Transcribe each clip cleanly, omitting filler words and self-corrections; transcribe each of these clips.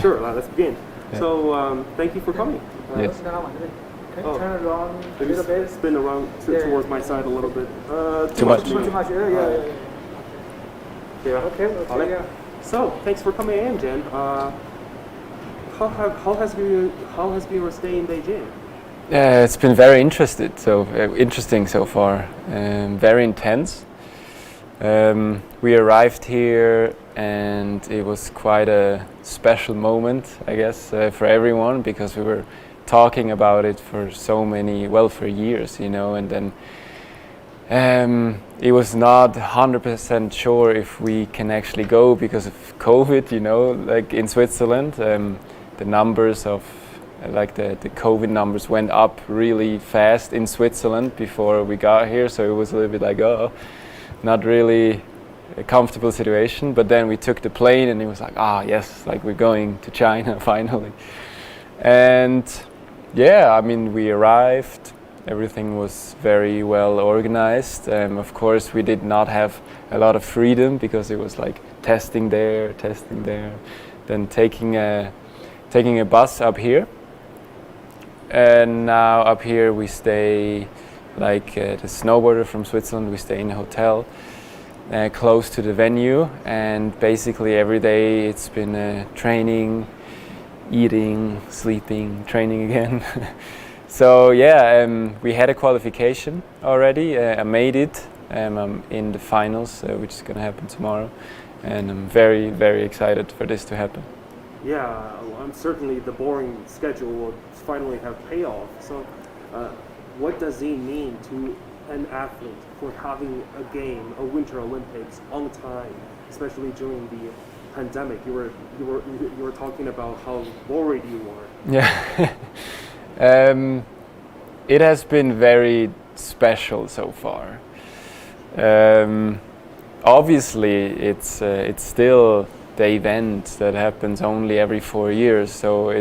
Sure, let's begin. Yeah. So, thank you for coming. Yes. Can you turn it around a little bit? Spin around towards my side a little bit. Too much. Too much. Yeah. Yeah. Okay. Alright. Yeah. So, thanks for coming in, Jen. How has been your stay in Beijing? It's been very interesting so far. Very intense. We arrived here and it was quite a special moment, I guess, for everyone, because we were talking about it for for years, and then it was not 100% sure if we can actually go because of COVID, like in Switzerland. The numbers of the COVID numbers went up really fast in Switzerland before we got here, so it was a little bit not really a comfortable situation. But then we took the plane and it was yes, we're going to China finally. And yeah, we arrived, everything was very well organized. Of course we did not have a lot of freedom because it was testing there, then taking a bus up here. And now up here we stay, the snowboarder from Switzerland, we stay in a hotel close to the venue, and basically every day it's been training, eating, sleeping, training again. So yeah, we had a qualification already. I made it. I'm in the finals, which is going to happen tomorrow, and I'm very, very excited for this to happen. Yeah, certainly the boring schedule will finally have payoff. So, what does it mean to an athlete for having a Winter Olympics on time, especially during the pandemic? You were talking about how worried you were. Yeah, it has been very special so far. Obviously, it's still the event that happens only every 4 years, so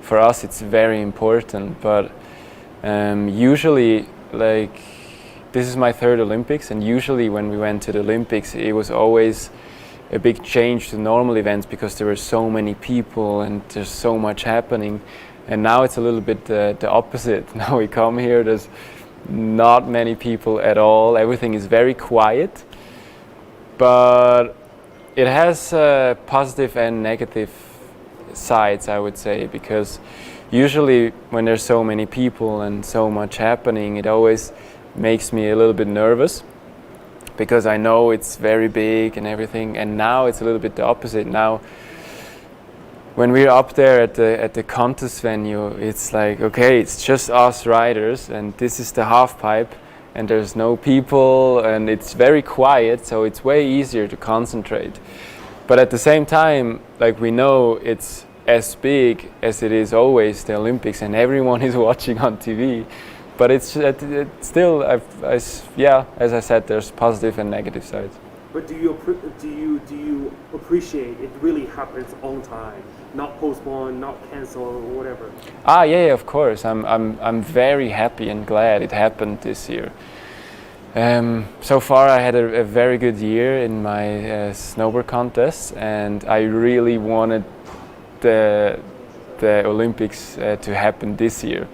for us it's very important. But usually, this is my third Olympics, and usually when we went to the Olympics it was always a big change to normal events because there were so many people and there's so much happening. And now it's a little bit the opposite. Now we come here, there's not many people at all, everything is very quiet, but it has positive and negative sides, I would say, because usually when there's so many people and so much happening, it always makes me a little bit nervous because I know it's very big and everything. And now it's a little bit the opposite. Now, when we're up there at the contest venue, it's okay, it's just us riders, and this is the half pipe, and there's no people, and it's very quiet, so it's way easier to concentrate. But at the same time, we know it's as big as it is always the Olympics, and everyone is watching on TV. But it's still, as I said, there's positive and negative sides. But do you appreciate it really happens on time, not postponed, not canceled, or whatever? Yeah, of course. I'm very happy and glad it happened this year. So far, I had a very good year in my snowboard contests, and I really wanted the Olympics to happen this year.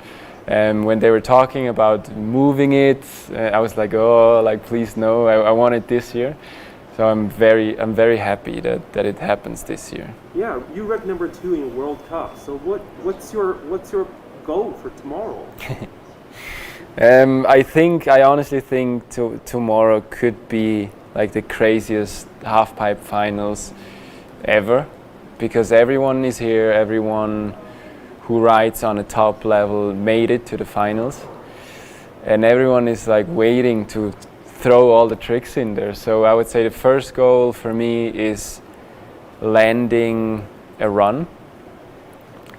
When they were talking about moving it, I was please no, I want it this year. So I'm very happy that it happens this year. Yeah, you ranked number 2 in World Cup. So what's your goal for tomorrow? I honestly think tomorrow could be the craziest half-pipe finals ever, because everyone is here, everyone who rides on a top level made it to the finals, and everyone is waiting to throw all the tricks in there. So I would say the first goal for me is landing a run,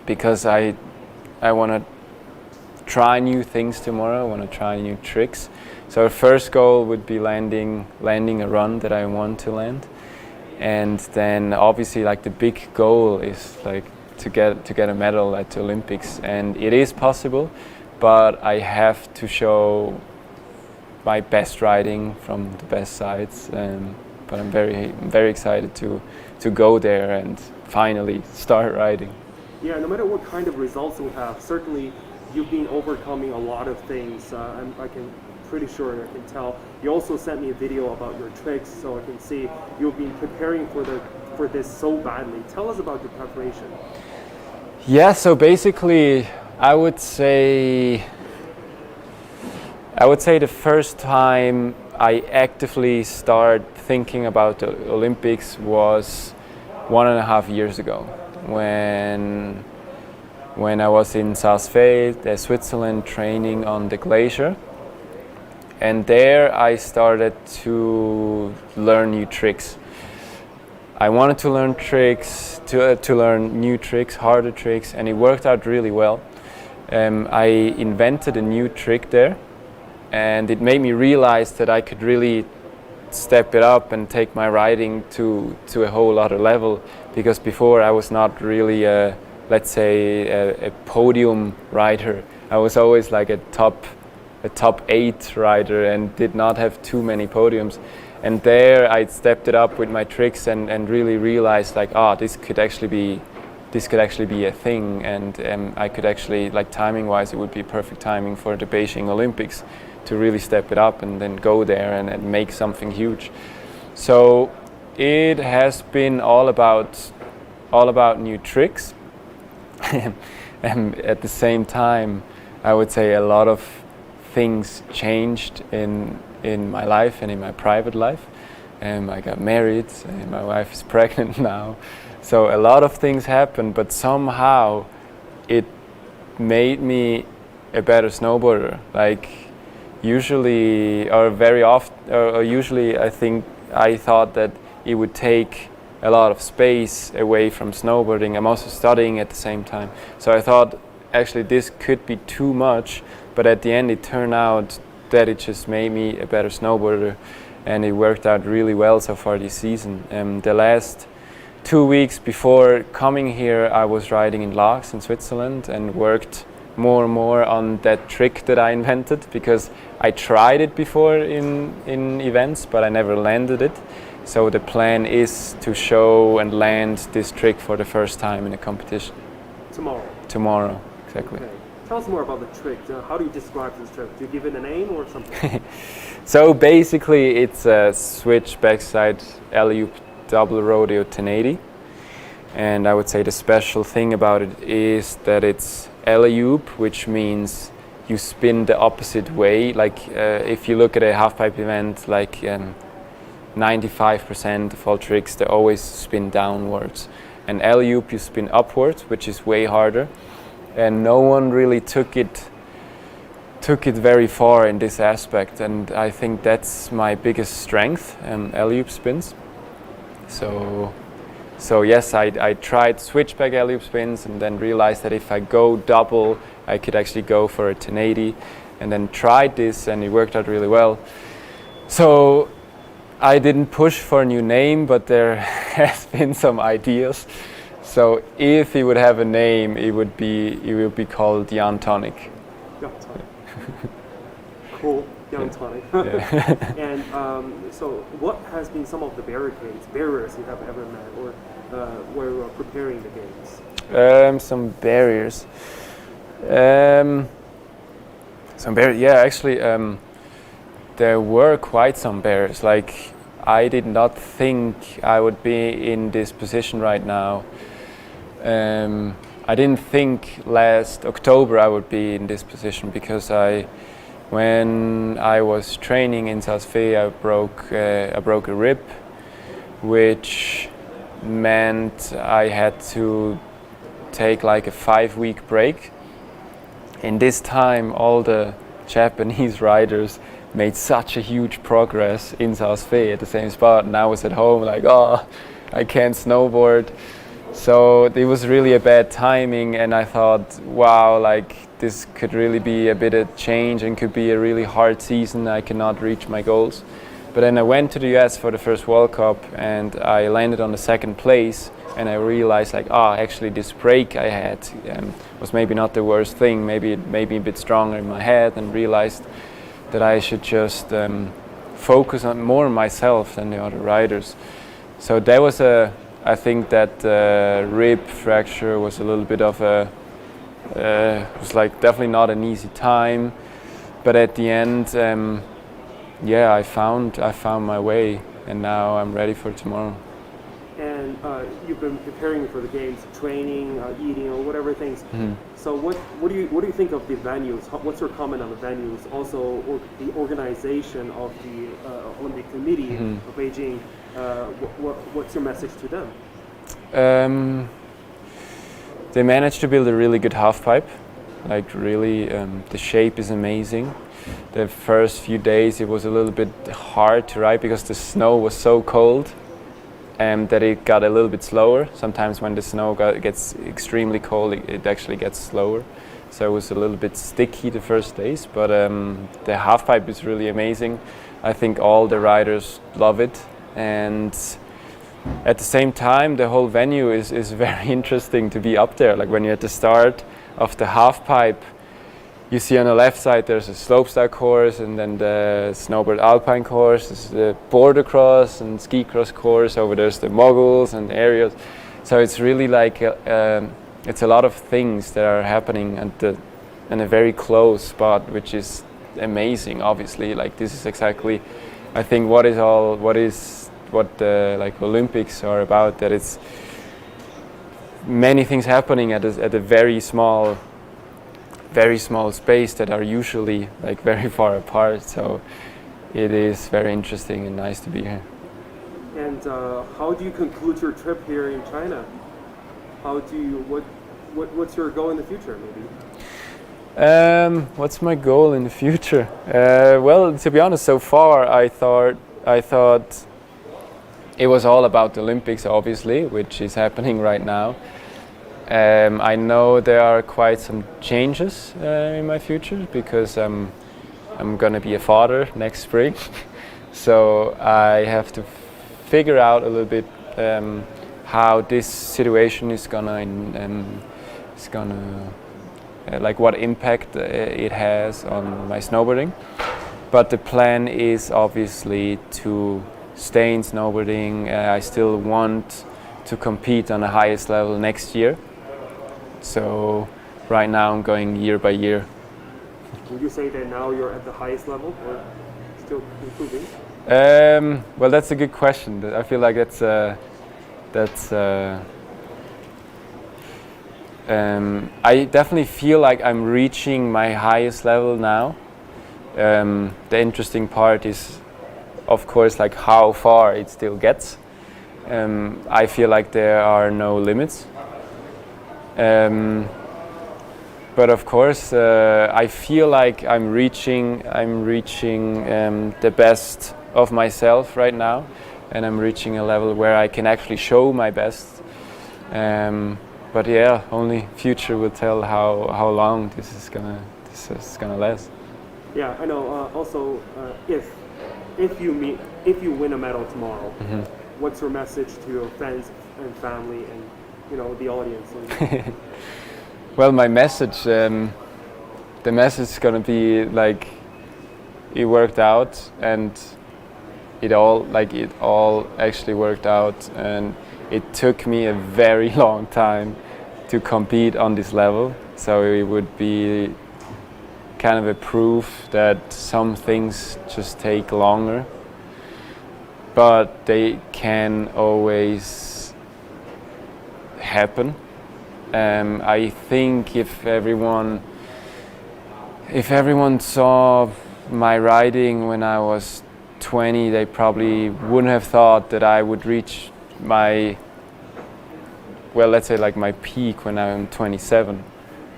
because I want to try new things tomorrow. I want to try new tricks. So our first goal would be landing a run that I want to land, and then obviously the big goal is to get a medal at the Olympics, and it is possible, but I have to show my best riding from the best sides. but I'm very excited to go there and finally start riding. Yeah, no matter what kind of results you have, certainly you've been overcoming a lot of things. I can pretty sure I can tell. You also sent me a video about your tricks, so I can see you've been preparing for this so badly. Tell us about your preparation. Yeah, so basically I would say the first time I actively start thinking about the Olympics was 1.5 years ago when I was in Saas-Fee, Switzerland, training on the glacier. And there I started to learn new tricks. I wanted to learn tricks, to learn new tricks, harder tricks, and it worked out really well. I invented a new trick there, and it made me realize that I could really step it up and take my riding to a whole other level, because before I was not really let's say a podium rider. I was always like a top 8 rider and did not have too many podiums. And there I stepped it up with my tricks and really realized like, this could actually be a thing, and I could actually, like, timing wise, it would be perfect timing for the Beijing Olympics to really step it up and then go there and make something huge. So it has been all about new tricks. And at the same time, I would say a lot of things changed in my life and in my private life. I got married, and my wife is pregnant now. So a lot of things happened, but somehow it made me a better snowboarder. Like usually, or very often, or usually I thought that it would take a lot of space away from snowboarding. I'm also studying at the same time. So I thought actually this could be too much, but at the end it turned out that it just made me a better snowboarder, and it worked out really well so far this season. The last 2 weeks before coming here, I was riding in Laax in Switzerland and worked more and more on that trick that I invented, because I tried it before in events, but I never landed it. So the plan is to show and land this trick for the first time in a competition. Tomorrow, exactly. Okay. Tell us more about the trick. How do you describe this trick? Do you give it a name or something? So basically it's a switch backside alley-oop double rodeo 1080. And I would say the special thing about it is that it's alley-oop, which means you spin the opposite way. Like if you look at a halfpipe event, like 95% of all tricks, they always spin downwards. And alley-oop you spin upwards, which is way harder. And no one really took it very far in this aspect, and I think that's my biggest strength, alley-oop spins. So yes, I tried switchback alley-oop spins, and then realized that if I go double, I could actually go for a 1080, and then tried this, and it worked out really well. So I didn't push for a new name, but there has been some ideas. So if it would have a name, it would be called Jan Tonic. Jan Tonic. Cool, Jan Tonic. And so what has been some of the barriers you have ever met, or where you are preparing the games? Some barriers. Actually, there were quite some barriers. Like, I did not think I would be in this position right now. I didn't think last October I would be in this position, because when I was training in Saas-Fee, I broke a rib, which meant I had to take like a 5-week break. In this time, all the Japanese riders made such a huge progress in Saas-Fee at the same spot, and I was at home like, I can't snowboard. So it was really a bad timing, and I thought, wow, like this could really be a bit of change and could be a really hard season. I cannot reach my goals. But then I went to the US for the first World Cup, and I landed on the 2nd place, and I realized like, actually this break I had was maybe not the worst thing. Maybe it made me a bit stronger in my head, and realized that I should just focus on more on myself than the other riders. So there was I think that rib fracture was a little bit of a, was like definitely not an easy time, but at the end, yeah, I found my way, and now I'm ready for tomorrow. And you've been preparing for the games, training, eating, or whatever things. Mhm. So what do you think of the venues? What's your comment on the venues? Also, the organization of the Olympic Committee of Beijing. What's your message to them? They managed to build a really good halfpipe. Like really, the shape is amazing. The first few days it was a little bit hard to ride because the snow was so cold. That it got a little bit slower. Sometimes when the snow gets extremely cold, it actually gets slower. So it was a little bit sticky the first days, but the halfpipe is really amazing. I think all the riders love it, and at the same time, the whole venue is very interesting to be up there. Like when you're at the start of the halfpipe, you see on the left side there's a slopestyle course, and then the snowboard alpine course, there's the border cross and ski cross course. Over there's the moguls and aerials. So it's really like it's a lot of things that are happening in a very close spot, which is amazing. Obviously, like this is exactly, I think, what the like Olympics are about. That it's many things happening at a very small space that are usually like very far apart. So it is very interesting and nice to be here. And how do you conclude your trip here in China? What's your goal in the future, maybe? What's my goal in the future? Well, to be honest, so far I thought it was all about the Olympics, obviously, which is happening right now. I know there are quite some changes in my future because I'm gonna be a father next spring, so I have to figure out a little bit how this situation is gonna like what impact it has on my snowboarding. But the plan is obviously to stay in snowboarding. I still want to compete on the highest level next year. So right now I'm going year by year. Would you say that now you're at the highest level or still improving? Well, that's a good question. I feel like I definitely feel like I'm reaching my highest level now. The interesting part is, of course, like how far it still gets. I feel like there are no limits. But of course, I feel like I'm reaching the best of myself right now, and I'm reaching a level where I can actually show my best. But yeah, only future will tell how long this is gonna last. Yeah, I know. Also, if you win a medal tomorrow, what's your message to your friends and family and the audience? Well, my message, the message is gonna be like, it worked out, and it all actually worked out, and it took me a very long time to compete on this level. So it would be kind of a proof that some things just take longer, but they can always happen. I think if everyone saw my riding when I was 20, they probably wouldn't have thought that I would reach my, well, let's say like my peak when I'm 27.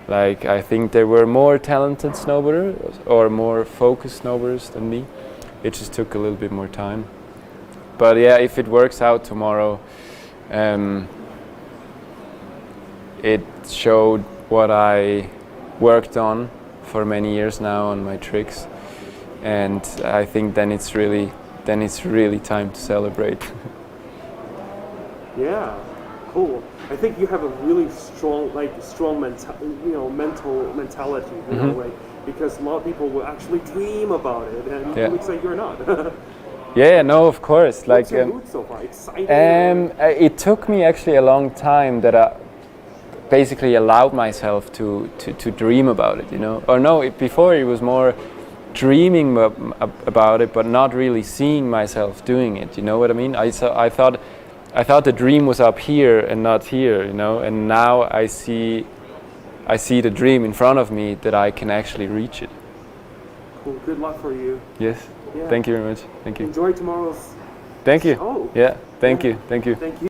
Like, I think there were more talented snowboarders or more focused snowboarders than me. It just took a little bit more time. But yeah, if it works out tomorrow, it showed what I worked on for many years now on my tricks, and I think then it's really time to celebrate. Yeah, cool. I think you have a really strong mental mentality, because a lot of people will actually dream about it, and it looks like you're not. Yeah, no, of course. What's your mood so far? Excited? It took me actually a long time that I basically allowed myself to dream about it, you know. Or no, before it was more dreaming about it, but not really seeing myself doing it. You know what I mean? I thought the dream was up here and not here, you know. And now I see the dream in front of me that I can actually reach it. Cool. Good luck for you. Yes. Yeah. Thank you very much. Thank you. Enjoy tomorrow's Thank you. show. Yeah. Thank Yeah. you. Thank you. Thank you.